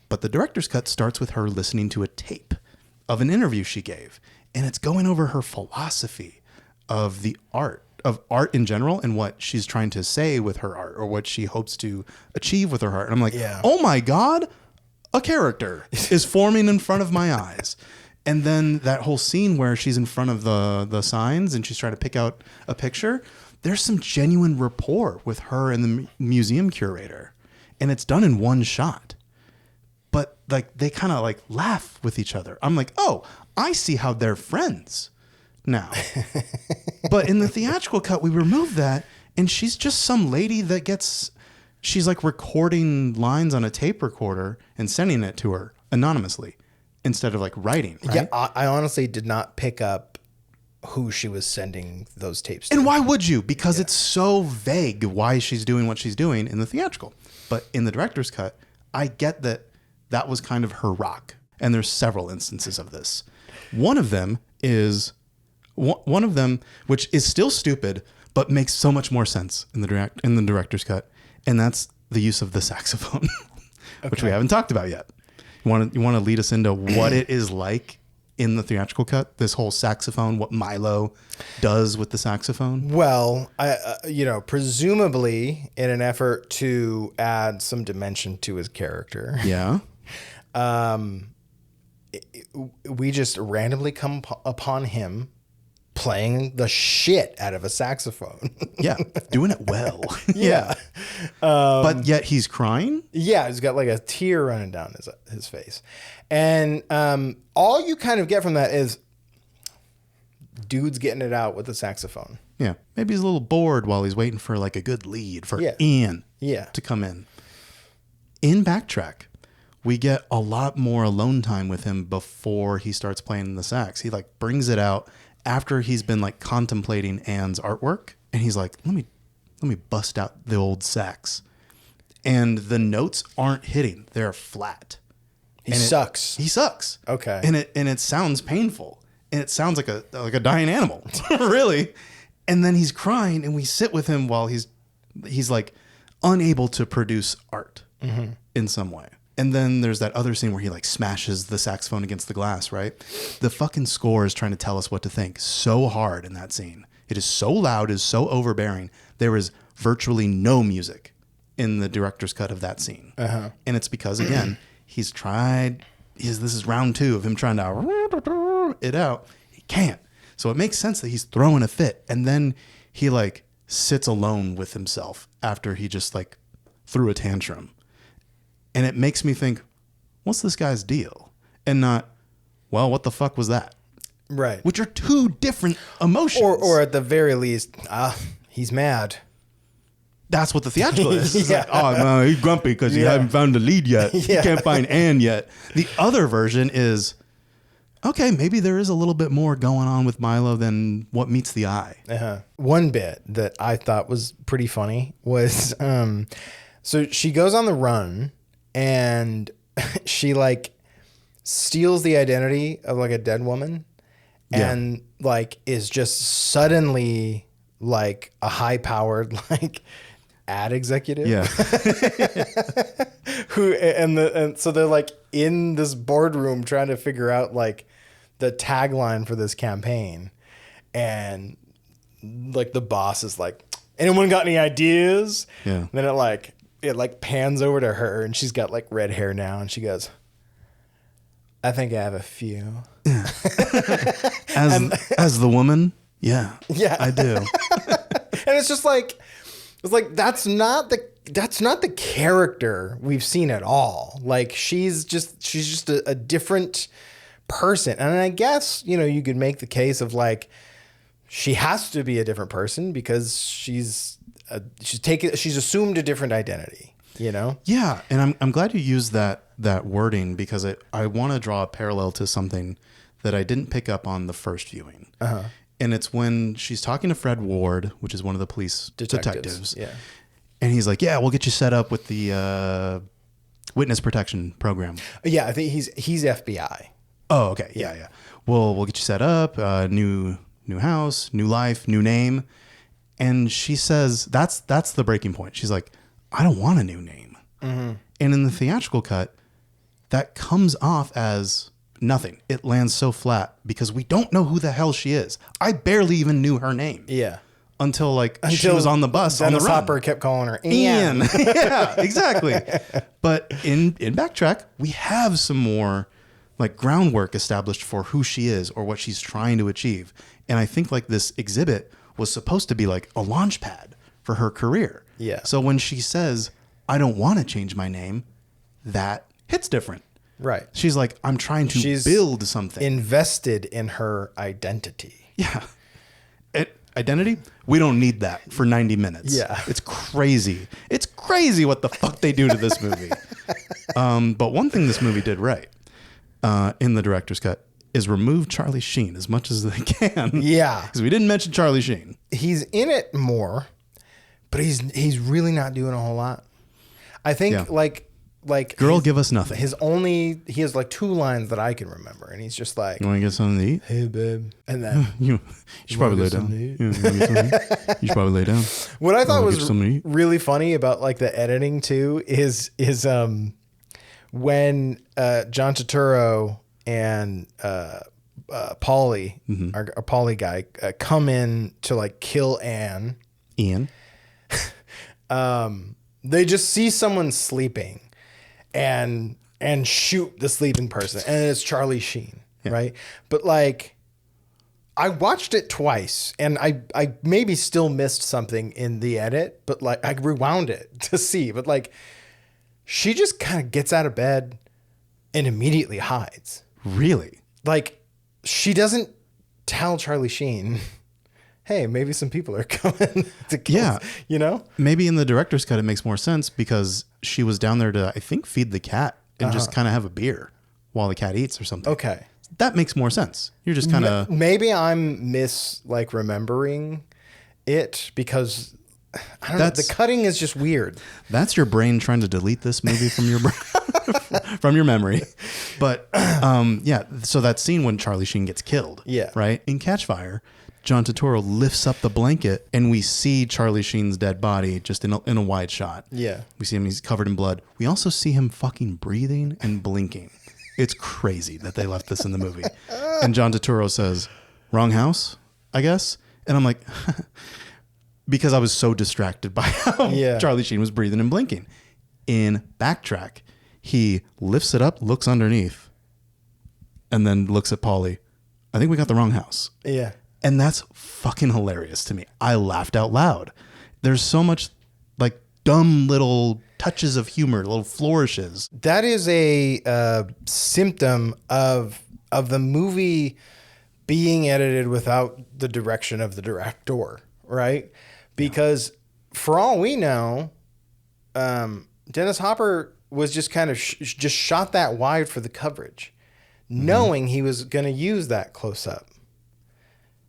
But the director's cut starts with her listening to a tape of an interview she gave. And it's going over her philosophy of the art in general and what she's trying to say with her art or what she hopes to achieve with her art. And I'm like, oh my God, a character is forming in front of my eyes. And then that whole scene where she's in front of the signs and she's trying to pick out a picture, there's some genuine rapport with her and the museum curator. And it's done in one shot. But like they kind of like laugh with each other. I'm like, oh, I see how they're friends now. But in the theatrical cut, we remove that, and she's just some lady that she's like recording lines on a tape recorder and sending it to her anonymously instead of like writing. Right? Yeah, I honestly did not pick up who she was sending those tapes to. And why would you? Because it's so vague why she's doing what she's doing in the theatrical. But in the director's cut, I get that was kind of her rock. And there's several instances of this. One of them, which is still stupid, but makes so much more sense in the director's cut, and that's the use of the saxophone, which we haven't talked about yet. You want to lead us into what it is like in the theatrical cut? This whole saxophone, what Milo does with the saxophone. Well, presumably in an effort to add some dimension to his character. Yeah. We just randomly come upon him playing the shit out of a saxophone. Yeah, doing it well. Yeah. But yet he's crying? Yeah, he's got like a tear running down his face. And all you kind of get from that is dude's getting it out with the saxophone. Yeah, maybe he's a little bored while he's waiting for like a good lead for Ian to come in. In Backtrack, we get a lot more alone time with him before he starts playing the sax. He like brings it out after he's been like contemplating Anne's artwork, and he's like, let me bust out the old sax. And the notes aren't hitting. They're flat. He sucks. He sucks. Okay. And it sounds painful. And it sounds like a dying animal. Really. And then he's crying, and we sit with him while he's like unable to produce art in some way. And then there's that other scene where he like smashes the saxophone against the glass, right? The fucking score is trying to tell us what to think so hard in that scene. It is so loud, it is so overbearing. There is virtually no music in the director's cut of that scene. And it's because, again, this is round 2 of him trying to it out. He can't. So it makes sense that he's throwing a fit. And then he like sits alone with himself after he just like threw a tantrum. And it makes me think, what's this guy's deal? And not, well, what the fuck was that? Right. Which are two different emotions. Or at the very least, he's mad. That's what the theatrical is. It's like, oh, no, he's grumpy because he hasn't found the lead yet. He can't find Anne yet. The other version is, okay, maybe there is a little bit more going on with Milo than what meets the eye. One bit that I thought was pretty funny was, so she goes on the run, and she like steals the identity of like a dead woman and like is just suddenly like a high powered like ad executive. Yeah. and so they're like in this boardroom trying to figure out like the tagline for this campaign. And like the boss is like, anyone got any ideas? Yeah. And then it like pans over to her, and she's got like red hair now, and she goes, I think I have a few. As the woman, yeah, I do. And it's just like, that's not the character we've seen at all. Like she's just a different person. And I guess, you could make the case of like, she has to be a different person because she's assumed a different identity. you know? Yeah, and I'm glad you used that wording because I want to draw a parallel to something that I didn't pick up on the first viewing. And it's when she's talking to Fred Ward, which is one of the police detectives. Yeah. And he's like, yeah, we'll get you set up with the witness protection program. Yeah, I think he's FBI. Oh, okay. Yeah. We'll get you set up, new house, new life, new name. And she says, that's the breaking point. She's like, I don't want a new name. And in the theatrical cut, that comes off as nothing. It lands so flat because we don't know who the hell she is. I barely even knew her name. Yeah. Until she was on the bus on the run. Hopper kept calling her Ian. Yeah, exactly. But in Backtrack, we have some more like groundwork established for who she is or what she's trying to achieve. And I think like this exhibit was supposed to be like a launch pad for her career. Yeah. So when she says, I don't want to change my name, that hits different. Right. She's like, I'm trying to build something. Invested in her identity. Yeah. Identity? We don't need that for 90 minutes. Yeah. It's crazy. It's crazy what the fuck they do to this movie. But one thing this movie did right in the director's cut is remove Charlie Sheen as much as they can. Yeah. Because we didn't mention Charlie Sheen. He's in it more, but he's really not doing a whole lot. I think like Girl, give us nothing. He has like 2 lines that I can remember, and he's just like, you want to get something to eat? Hey, babe. And then you should probably lay down. You should probably lay down. What I thought was really funny about like the editing too is when John Turturro and Paulie, our Paulie guy, come in to like kill Ian. They just see someone sleeping and shoot the sleeping person, and it's Charlie Sheen, right? But like, I watched it twice, and I maybe still missed something in the edit, but like I rewound it to see, but like, she just kind of gets out of bed and immediately hides. Really? Like, she doesn't tell Charlie Sheen, hey, maybe some people are coming to kill, you know? Maybe in the director's cut, it makes more sense because she was down there to, I think, feed the cat and just kind of have a beer while the cat eats or something. Okay. That makes more sense. You're just kind of... Maybe I'm remembering it because, I don't know, the cutting is just weird. That's your brain trying to delete this movie from your brain. From your memory. But so that scene when Charlie Sheen gets killed, right? In Catchfire, John Turturro lifts up the blanket and we see Charlie Sheen's dead body just in a wide shot. Yeah. We see him, he's covered in blood. We also see him fucking breathing and blinking. It's crazy that they left this in the movie. And John Turturro says, wrong house, I guess. And I'm like, because I was so distracted by how Charlie Sheen was breathing and blinking. In Backtrack, he lifts it up, looks underneath, and then looks at Paulie. I think we got the wrong house. Yeah. And that's fucking hilarious to me. I laughed out loud. There's so much like dumb little touches of humor, little flourishes. That is a symptom of the movie being edited without the direction of the director, right? Because for all we know, Dennis Hopper was just kind of just shot that wide for the coverage, knowing he was going to use that close up.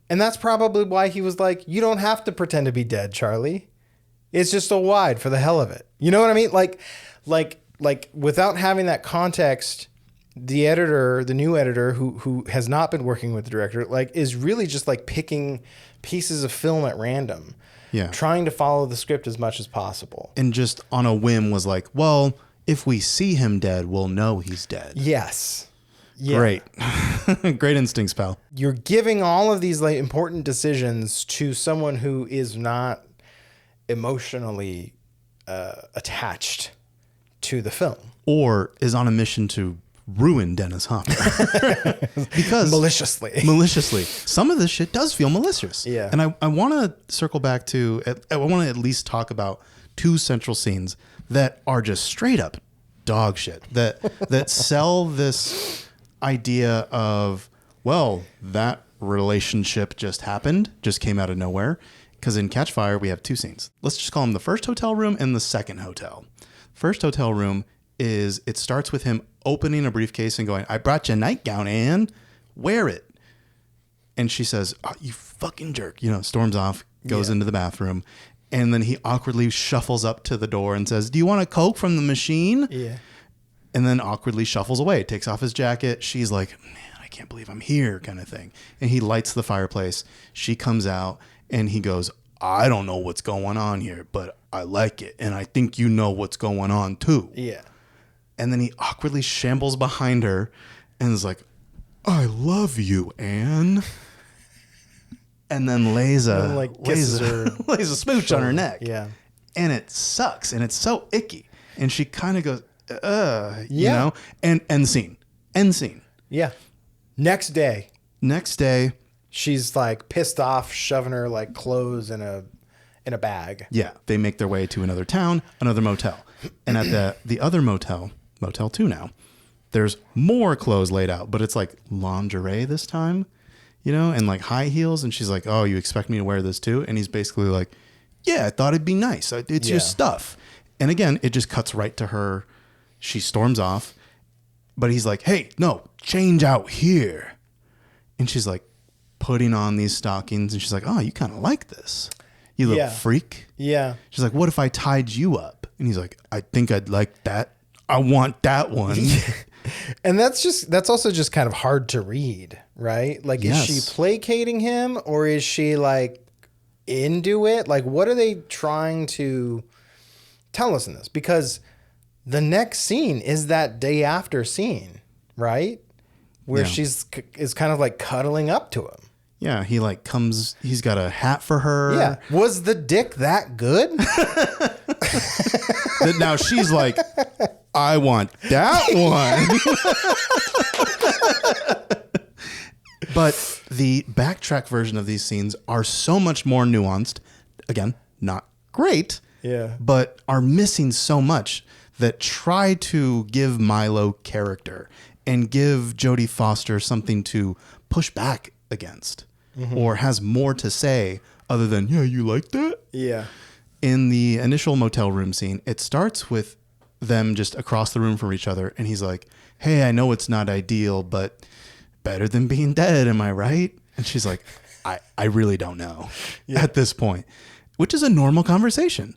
And that's probably why he was like, you don't have to pretend to be dead, Charlie. It's just a wide for the hell of it. You know what I mean? Like without having that context, the editor, the new editor who has not been working with the director, like is really just like picking pieces of film at random. Yeah. Trying to follow the script as much as possible. And just on a whim was like, well, if we see him dead, we'll know he's dead. Yes. Yeah. Great. Great instincts, pal. You're giving all of these like important decisions to someone who is not emotionally attached to the film. Or is on a mission to ruin Dennis Hopper. Because maliciously. Some of this shit does feel malicious. Yeah. And I want to circle back to, I want to at least talk about 2 central scenes that are just straight up dog shit that sell this idea of, well, that relationship just happened, just came out of nowhere. Because in Catchfire, we have 2 scenes. Let's just call them the first hotel room and the second hotel. First hotel room is, it starts with him opening a briefcase and going, I brought you a nightgown, Anne. Wear it. And she says, oh, you fucking jerk. Storms off, goes into the bathroom. And then he awkwardly shuffles up to the door and says, do you want a Coke from the machine? Yeah. And then awkwardly shuffles away, takes off his jacket. She's like, man, I can't believe I'm here, kind of thing. And he lights the fireplace. She comes out and he goes, I don't know what's going on here, but I like it. And I think you know what's going on too. Yeah. And then he awkwardly shambles behind her and is like, I love you, Anne. And then lays a smooch on her neck. Yeah. And it sucks. And it's so icky. And she kind of goes, you know, and end scene. Yeah. Next day, she's like pissed off, shoving her like clothes in a bag. Yeah. They make their way to another town, another motel. And at the other motel 2 now, there's more clothes laid out, but it's like lingerie this time, and like high heels. And she's like, oh, you expect me to wear this too? And he's basically like, yeah, I thought it'd be nice. It's your stuff. And again, it just cuts right to her. She storms off, but he's like, hey, no, change out here. And she's like putting on these stockings. And she's like, oh, you kind of like this, you little freak. Yeah. She's like, what if I tied you up? And he's like, I think I'd like that. I want that one. And that's also just kind of hard to read, right? Like, is she placating him or is she like into it? Like, what are they trying to tell us in this? Because the next scene is that day after scene, right? Where is kind of like cuddling up to him. Yeah, he like comes, he's got a hat for her. Yeah. Was the dick that good? Now she's like, I want that one. But the Backtrack version of these scenes are so much more nuanced. Again, not great. Yeah. But are missing so much that try to give Milo character and give Jodie Foster something to push back against, or has more to say other than, yeah, you like that? Yeah. In the initial motel room scene, it starts with them just across the room from each other. And he's like, hey, I know it's not ideal, but better than being dead. Am I right? And she's like, I really don't know at this point, which is a normal conversation.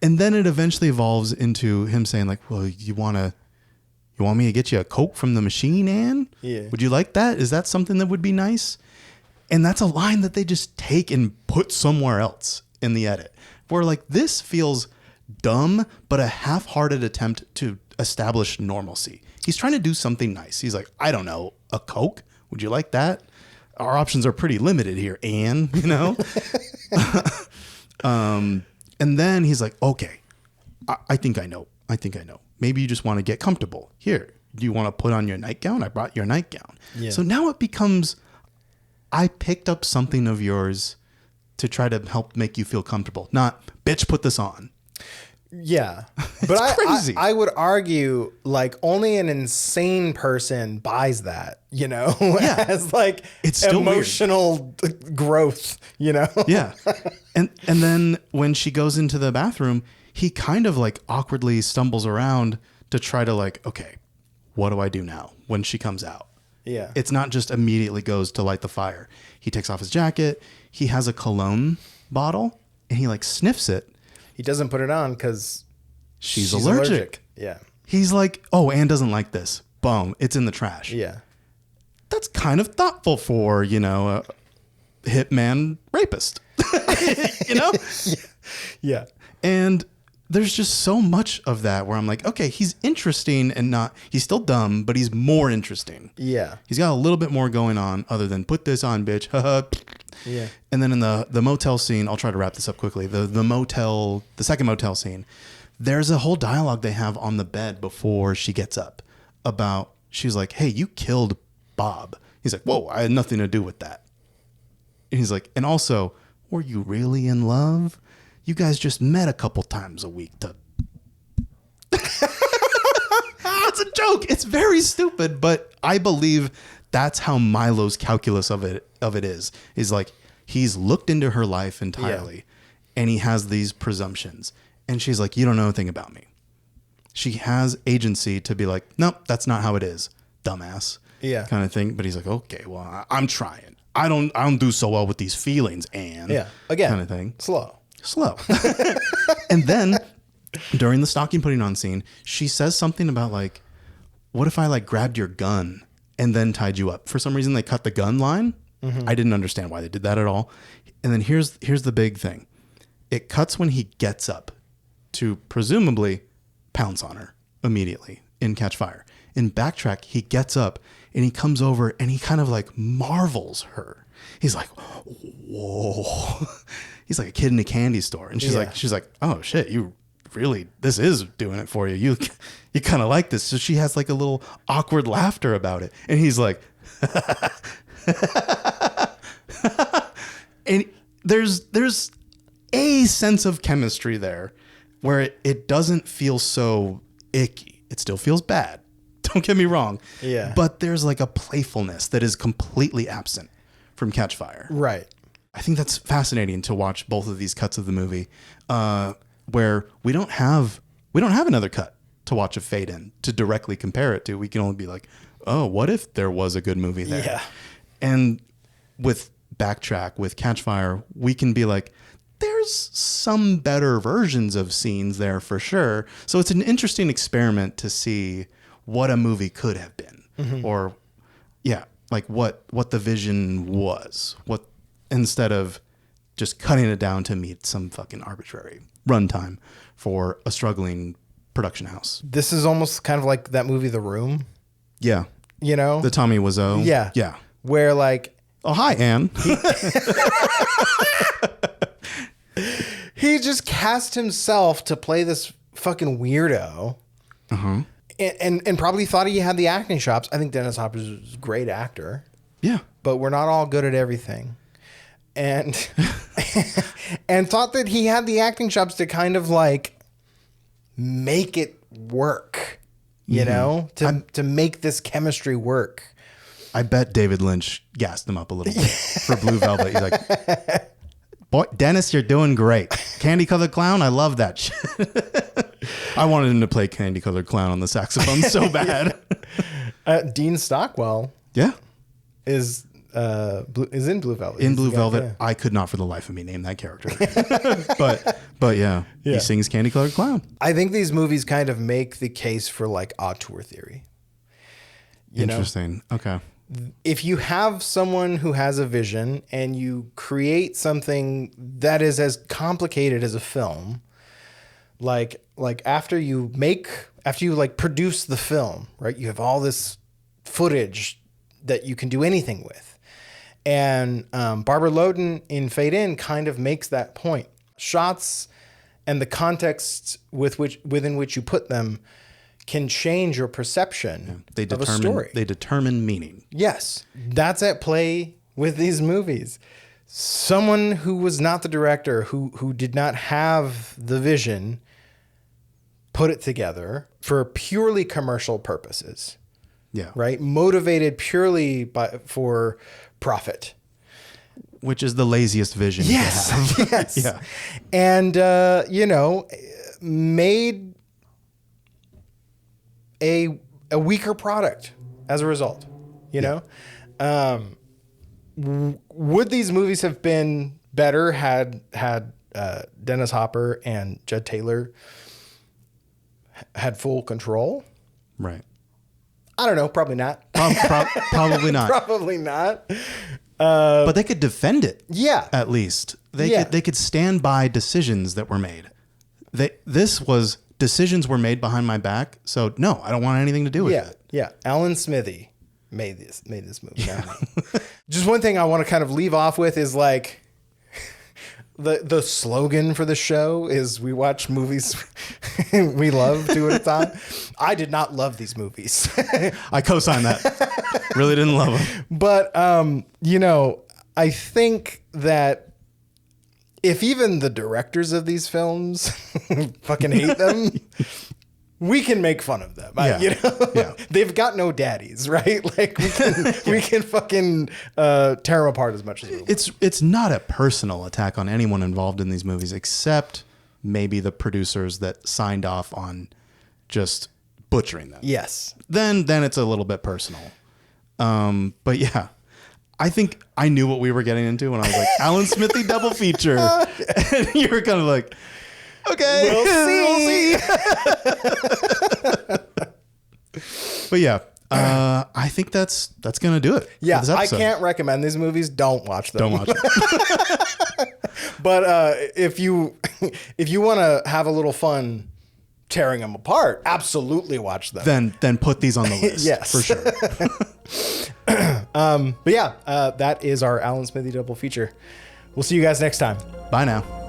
And then it eventually evolves into him saying like, well, you want me to get you a Coke from the machine, Anne? Yeah. Would you like that? Is that something that would be nice? And that's a line that they just take and put somewhere else in the edit, where like this feels dumb, but a half-hearted attempt to establish normalcy. He's trying to do something nice. He's like, I don't know, a Coke? Would you like that? Our options are pretty limited here, Anne, And then he's like, okay, I think I know. Maybe you just want to get comfortable. Here, do you want to put on your nightgown? I brought your nightgown. Yeah. So now it becomes, I picked up something of yours to try to help make you feel comfortable. Not, bitch, put this on. Yeah. But crazy. I would argue like only an insane person buys that, as like it's still emotional growth, Yeah. And then when she goes into the bathroom, he kind of like awkwardly stumbles around to try to like, okay, what do I do now when she comes out? Yeah. It's not just immediately goes to light the fire. He takes off his jacket. He has a cologne bottle and he like sniffs it. He doesn't put it on because she's allergic. Yeah. He's like, oh, Anne doesn't like this. Boom. It's in the trash. Yeah. That's kind of thoughtful for, a hitman rapist, Yeah. And there's just so much of that where I'm like, okay, he's interesting and he's still dumb, but he's more interesting. Yeah. He's got a little bit more going on other than put this on, bitch. Yeah. And then in the motel scene, I'll try to wrap this up quickly. The second motel scene, there's a whole dialogue they have on the bed before she gets up about, she's like, hey, you killed Bob. He's like, whoa, I had nothing to do with that. And he's like, and also, were you really in love? You guys just met a couple times a week to... It's a joke. It's very stupid, but I believe that's how Milo's calculus of it is like, he's looked into her life entirely and he has these presumptions. And she's like, you don't know anything about me. She has agency to be like, nope, that's not how it is, dumbass. Yeah. Kind of thing. But he's like, okay, well, I'm trying. I don't do so well with these feelings, and again, kind of thing. Slow. And then during the stocking putting on scene, she says something about like, what if I like grabbed your gun and then tied you up? For some reason, they cut the gun line. I didn't understand why they did that at all. And then here's the big thing. It cuts when he gets up to presumably pounce on her immediately in Catchfire. In Backtrack, he gets up and he comes over and he kind of like marvels her. He's like, whoa. He's like a kid in a candy store. And she's like, oh shit, you really, this is doing it for you. You kind of like this. So she has like a little awkward laughter about it. And he's like, and there's a sense of chemistry there where it doesn't feel so icky. It still feels bad. Don't get me wrong. Yeah. But there's like a playfulness that is completely absent from Catchfire. Right. I think that's fascinating to watch both of these cuts of the movie, where we don't have another cut to watch a fade in to directly compare it to. We can only be like, oh, what if there was a good movie there? Yeah. And with Backtrack, with Catchfire, we can be like, there's some better versions of scenes there for sure. So it's an interesting experiment to see what a movie could have been, or like what the vision was, what instead of just cutting it down to meet some fucking arbitrary runtime for a struggling production house. This is almost kind of like that movie, The Room. Yeah. You know? The Tommy Wiseau. Yeah. Yeah. Where like... Oh, hi, Anne. He just cast himself to play this fucking weirdo. Uh-huh. And probably thought he had the acting chops. I think Dennis Hopper's a great actor. Yeah. But we're not all good at everything. And and thought that he had the acting chops to kind of like make it work, you know, to make this chemistry work. I bet David Lynch gassed him up a little bit for Blue Velvet. He's like, boy, Dennis, you're doing great. Candy Colored Clown, I love that shit. I wanted him to play Candy Colored Clown on the saxophone so bad. Dean Stockwell is in Blue Velvet. In Blue Velvet, I could not for the life of me name that character. but yeah, he sings Candy Colored Clown. I think these movies kind of make the case for like auteur theory. Interesting. Okay. If you have someone who has a vision and you create something that is as complicated as a film, like after you produce the film, right? You have all this footage that you can do anything with. And Barbara Loden in Fade In kind of makes that point. Shots and the context within which you put them can change your perception of a story. They determine meaning. Yes, that's at play with these movies. Someone who was not the director, who did not have the vision, put it together for purely commercial purposes. Yeah. Right? Motivated purely for profit. Which is the laziest vision. Yes. You can have. Yes. Yeah. And, made a weaker product as a result, you know? Would these movies have been better had Dennis Hopper and Jud Taylor had full control? Right. I don't know. Probably not. Probably not. Probably not. But they could defend it. Yeah. At least they could stand by decisions that were made. This was decisions were made behind my back. So no, I don't want anything to do with it. Yeah. Alan Smithee made this movie. Yeah. Just one thing I want to kind of leave off with is like the slogan for the show is we watch movies we love 2 at a time. I did not love these movies. I co-signed that. Really didn't love them. But I think that if even the directors of these films fucking hate them, we can make fun of them. Yeah. They've got no daddies, right? Like we can fucking tear them apart as much as we want. It's not a personal attack on anyone involved in these movies, except maybe the producers that signed off on just butchering them. Yes. Then it's a little bit personal. But yeah, I think I knew what we were getting into when I was like, Alan Smithee double feature. And you were kind of like, okay, We'll see. But yeah, I think that's going to do it. Yeah, for this I episode. can't recommend these movies. Don't watch them. Don't watch it. But if you want to have a little fun tearing them apart, absolutely watch them. Then put these on the list. Yes. For sure. But yeah, that is our Alan Smithee double feature. We'll see you guys next time. Bye now.